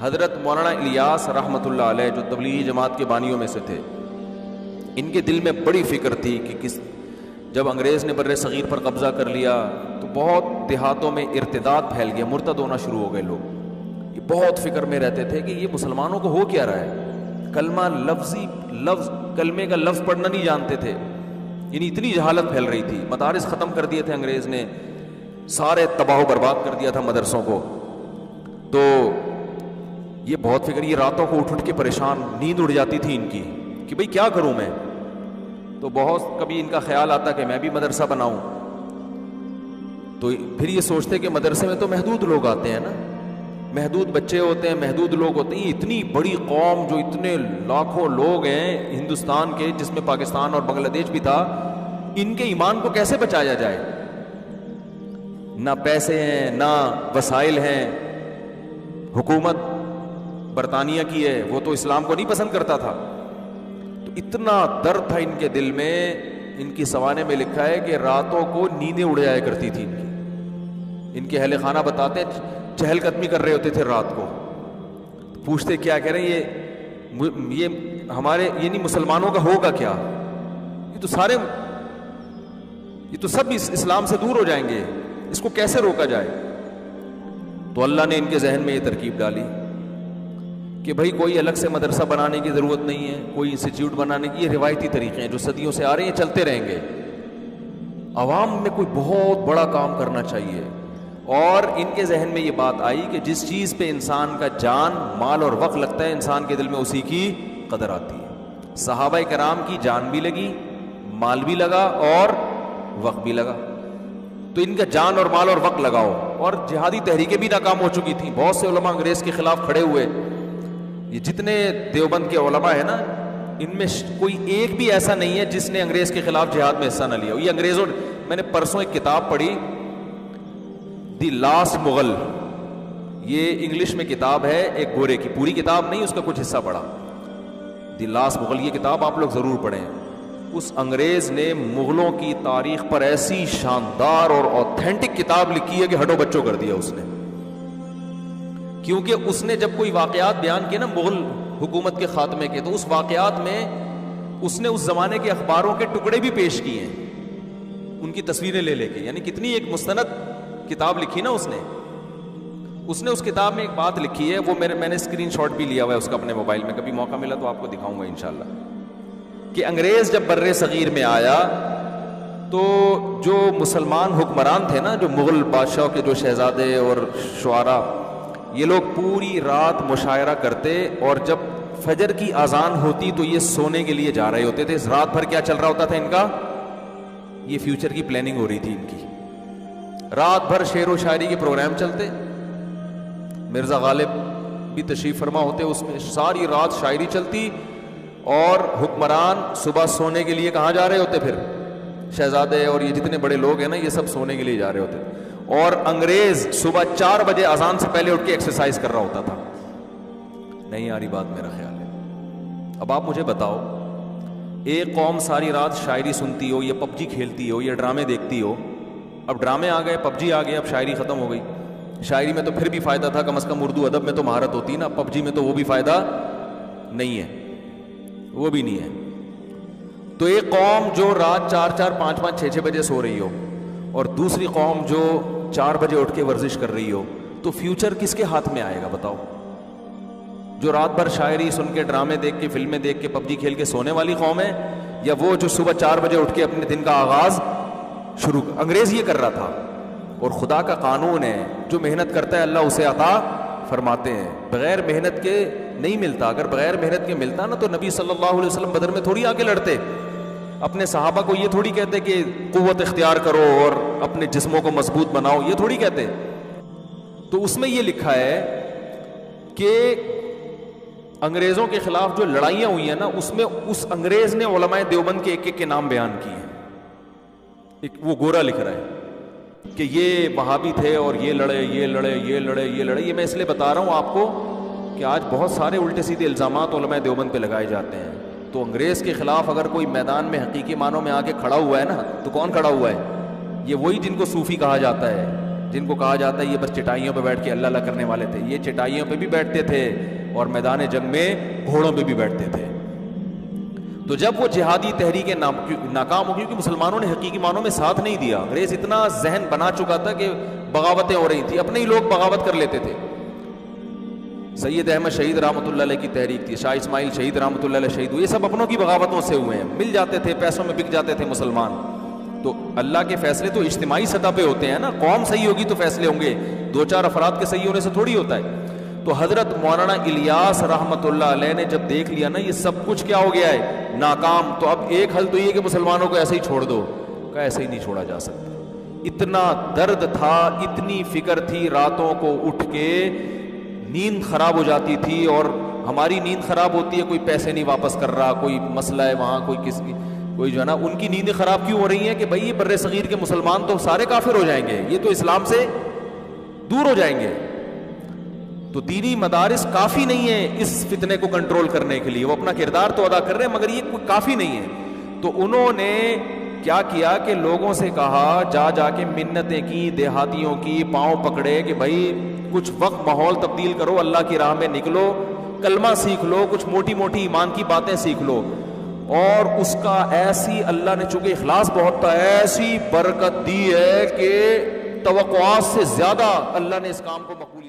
حضرت مولانا الیاس رحمۃ اللہ علیہ جو تبلیغی جماعت کے بانیوں میں سے تھے، ان کے دل میں بڑی فکر تھی کہ جب انگریز نے بر صغیر پر قبضہ کر لیا تو بہت دیہاتوں میں ارتداد پھیل گیا، مرتد ہونا شروع ہو گئے لوگ. یہ بہت فکر میں رہتے تھے کہ یہ مسلمانوں کو ہو کیا رہا ہے. کلمے کا لفظ پڑھنا نہیں جانتے تھے، یعنی اتنی جہالت پھیل رہی تھی. مدارس ختم کر دیے تھے انگریز نے، سارے تباہ و برباد کر دیا تھا مدرسوں کو. تو یہ بہت فکر، یہ راتوں کو اٹھ کے پریشان، نیند اڑ جاتی تھی ان کی کہ بھئی کیا کروں میں. تو بہت کبھی ان کا خیال آتا کہ میں بھی مدرسہ بناؤں. تو پھر یہ سوچتے کہ مدرسے میں تو محدود لوگ آتے ہیں نا، محدود بچے ہوتے ہیں، محدود لوگ ہوتے ہیں. اتنی بڑی قوم جو اتنے لاکھوں لوگ ہیں ہندوستان کے، جس میں پاکستان اور بنگلہ دیش بھی تھا، ان کے ایمان کو کیسے بچایا جائے؟ نہ پیسے ہیں، نہ وسائل ہیں. حکومت برطانیہ کی ہے، وہ تو اسلام کو نہیں پسند کرتا تھا. تو اتنا درد تھا ان کے دل میں. ان کی سوانے میں لکھا ہے کہ راتوں کو نیندیں اڑ جایا کرتی تھی ان کی. ان کے اہل خانہ بتاتے ہیں چہل قدمی کر رہے ہوتے تھے رات کو. پوچھتے کیا کہہ رہے ہیں، یہ ہمارے یعنی مسلمانوں کا ہوگا کیا؟ یہ تو سب اسلام سے دور ہو جائیں گے، اس کو کیسے روکا جائے؟ تو اللہ نے ان کے ذہن میں یہ ترکیب ڈالی کہ بھائی کوئی الگ سے مدرسہ بنانے کی ضرورت نہیں ہے، کوئی انسٹیٹیوٹ بنانے کی. یہ روایتی طریقے ہیں جو صدیوں سے آ رہے ہیں، چلتے رہیں گے. عوام میں کوئی بہت بڑا کام کرنا چاہیے. اور ان کے ذہن میں یہ بات آئی کہ جس چیز پہ انسان کا جان، مال اور وقت لگتا ہے، انسان کے دل میں اسی کی قدر آتی ہے. صحابہ کرام کی جان بھی لگی، مال بھی لگا اور وقت بھی لگا. تو ان کا جان اور مال اور وقت لگاؤ. اور جہادی تحریکیں بھی ناکام ہو چکی تھیں. بہت سے علماء انگریز کے خلاف کھڑے ہوئے. یہ جتنے دیوبند کے علماء ہیں نا، ان میں کوئی ایک بھی ایسا نہیں ہے جس نے انگریز کے خلاف جہاد میں حصہ نہ لیا. یہ انگریزوں، میں نے پرسوں ایک کتاب پڑھی، دی لاسٹ مغل. یہ انگلش میں کتاب ہے ایک گورے کی، پوری کتاب نہیں، اس کا کچھ حصہ پڑھا. دی لاسٹ مغل، یہ کتاب آپ لوگ ضرور پڑھیں. اس انگریز نے مغلوں کی تاریخ پر ایسی شاندار اور اوتھینٹک کتاب لکھی ہے کہ ہٹو بچوں کر دیا اس نے. کیونکہ اس نے جب کوئی واقعات بیان کیے نا مغل حکومت کے خاتمے کے، تو اس واقعات میں اس نے اس زمانے کے اخباروں کے ٹکڑے بھی پیش کیے ہیں، ان کی تصویریں لے لے کے. یعنی کتنی ایک مستند کتاب لکھی نا اس نے. اس کتاب میں ایک بات لکھی ہے، وہ میں نے اسکرین شاٹ بھی لیا ہوا ہے اس کا اپنے موبائل میں، کبھی موقع ملا تو آپ کو دکھاؤں گا انشاءاللہ. کہ انگریز جب بر صغیر میں آیا تو جو مسلمان حکمران تھے نا، جو مغل بادشاہوں کے جو شہزادے اور شعراء، یہ لوگ پوری رات مشاعرہ کرتے، اور جب فجر کی اذان ہوتی تو یہ سونے کے لیے جا رہے ہوتے تھے. رات بھر کیا چل رہا ہوتا تھا ان کا؟ یہ فیوچر کی پلاننگ ہو رہی تھی ان کی. رات بھر شعر و شاعری کے پروگرام چلتے. مرزا غالب بھی تشریف فرما ہوتے، اس میں ساری رات شاعری چلتی. اور حکمران صبح سونے کے لیے کہاں جا رہے ہوتے؟ پھر شہزادے اور یہ جتنے بڑے لوگ ہیں نا، یہ سب سونے کے لیے جا رہے ہوتے. اور انگریز صبح 4 بجے اذان سے پہلے اٹھ کے ایکسرسائز کر رہا ہوتا تھا. نہیں آ رہی بات میرا خیال ہے. اب آپ مجھے بتاؤ، ایک قوم ساری رات شاعری سنتی ہو، یا پب جی کھیلتی ہو، یا ڈرامے دیکھتی ہو. اب ڈرامے آ گئے، پب جی آ گئے، اب شاعری ختم ہو گئی. شاعری میں تو پھر بھی فائدہ تھا، کم از کم اردو ادب میں تو مہارت ہوتی نا. پب جی میں تو وہ بھی فائدہ نہیں ہے، وہ بھی نہیں ہے. تو ایک قوم جو رات 4 5 6 بجے سو رہی ہو، اور دوسری قوم جو 4 بجے اٹھ کے ورزش کر رہی ہو، تو فیوچر کس کے ہاتھ میں آئے گا بتاؤ؟ جو رات بھر شاعری سن کے، ڈرامے دیکھ کے، فلمیں دیکھ کے، پب جی کھیل کے سونے والی قوم ہے، یا وہ جو صبح 4 بجے اٹھ کے اپنے دن کا آغاز شروع؟ انگریز یہ کر رہا تھا. اور خدا کا قانون ہے، جو محنت کرتا ہے اللہ اسے عطا فرماتے ہیں. بغیر محنت کے نہیں ملتا. اگر بغیر محنت کے ملتا نا تو نبی صلی اللہ علیہ وسلم بدر میں تھوڑی آ کے لڑتے. اپنے صحابہ کو یہ تھوڑی کہتے کہ قوت اختیار کرو اور اپنے جسموں کو مضبوط بناؤ، یہ تھوڑی کہتے. تو اس میں یہ لکھا ہے کہ انگریزوں کے خلاف جو لڑائیاں ہوئی ہیں نا، اس میں اس انگریز نے علماء دیوبند کے ایک ایک کے نام بیان کیے ہیں. وہ گورا لکھ رہا ہے کہ یہ وہابی تھے اور یہ لڑے، یہ لڑے، یہ لڑے، یہ لڑے. یہ میں اس لیے بتا رہا ہوں آپ کو کہ آج بہت سارے الٹے سیدھے الزامات علماء دیوبند پہ لگائے جاتے ہیں. تو انگریز کے خلاف اگر کوئی میدان میں حقیقی معنوں میں آ کے کھڑا ہوا ہے نا، تو کون کھڑا ہوا ہے؟ یہ وہی جن کو صوفی کہا جاتا ہے، جن کو کہا جاتا ہے یہ بس چٹائیوں پہ بیٹھ کے اللہ اللہ کرنے والے تھے، یہ چٹائیوں پہ بھی بیٹھتے تھے اور میدان جنگ میں گھوڑوں پہ بھی بیٹھتے تھے۔ تو جب وہ جہادی تحریک ناکام ہو گئی کیونکہ مسلمانوں نے حقیقی معنوں میں ساتھ نہیں دیا، انگریز اتنا ذہن بنا چکا تھا کہ بغاوتیں ہو رہی تھیں، اپنے ہی لوگ بغاوت کر لیتے تھے۔ سید احمد شہید رحمۃ اللہ علیہ کی تحریک تھی، شاہ اسماعیل شہید رحمۃ اللہ علیہ شہید ہوئے، یہ سب اپنوں کی بغاوتوں سے ہوئے ہیں، مل جاتے تھے، پیسوں میں بک جاتے تھے مسلمان۔ تو اللہ کے فیصلے تو اجتماعی سطح پہ ہوتے ہیں نا، قوم صحیح ہوگی تو فیصلے ہوں گے، دو چار افراد کے صحیح ہونے سے تھوڑی ہوتا ہے۔ تو حضرت مولانا الیاس رحمۃ اللہ علیہ نے جب دیکھ لیا نا یہ سب کچھ کیا ہو گیا ہے ناکام، تو اب ایک حل تو یہ کہ مسلمانوں کو ایسے ہی چھوڑ دو، کہ ایسے ہی نہیں چھوڑا جا سکتا۔ اتنا درد تھا، اتنی فکر تھی، راتوں کو اٹھ کے نیند خراب ہو جاتی تھی، اور ہماری نیند خراب ہوتی ہے، کوئی پیسے نہیں واپس کر رہا، کوئی مسئلہ ہے وہاں، کوئی جو ہے نا، ان کی نیندیں خراب کیوں ہو رہی ہیں کہ بھائی یہ بر صغیر کے مسلمان تو سارے کافر ہو جائیں گے، یہ تو اسلام سے دور ہو جائیں گے۔ تو دینی مدارس کافی نہیں ہیں اس فتنے کو کنٹرول کرنے کے لیے، وہ اپنا کردار تو ادا کر رہے ہیں مگر یہ کوئی کافی نہیں ہے۔ تو انہوں نے کیا کیا کہ لوگوں سے کہا، جا کے منتیں کی، دیہاتیوں کی، پاؤں پکڑے کہ بھائی کچھ وقت ماحول تبدیل کرو، اللہ کی راہ میں نکلو، کلمہ سیکھ لو، کچھ موٹی موٹی ایمان کی باتیں سیکھ لو۔ اور اس کا ایسی اللہ نے، چونکہ اخلاص بہت تھا، ایسی برکت دی ہے کہ توقعات سے زیادہ اللہ نے اس کام کو مقبول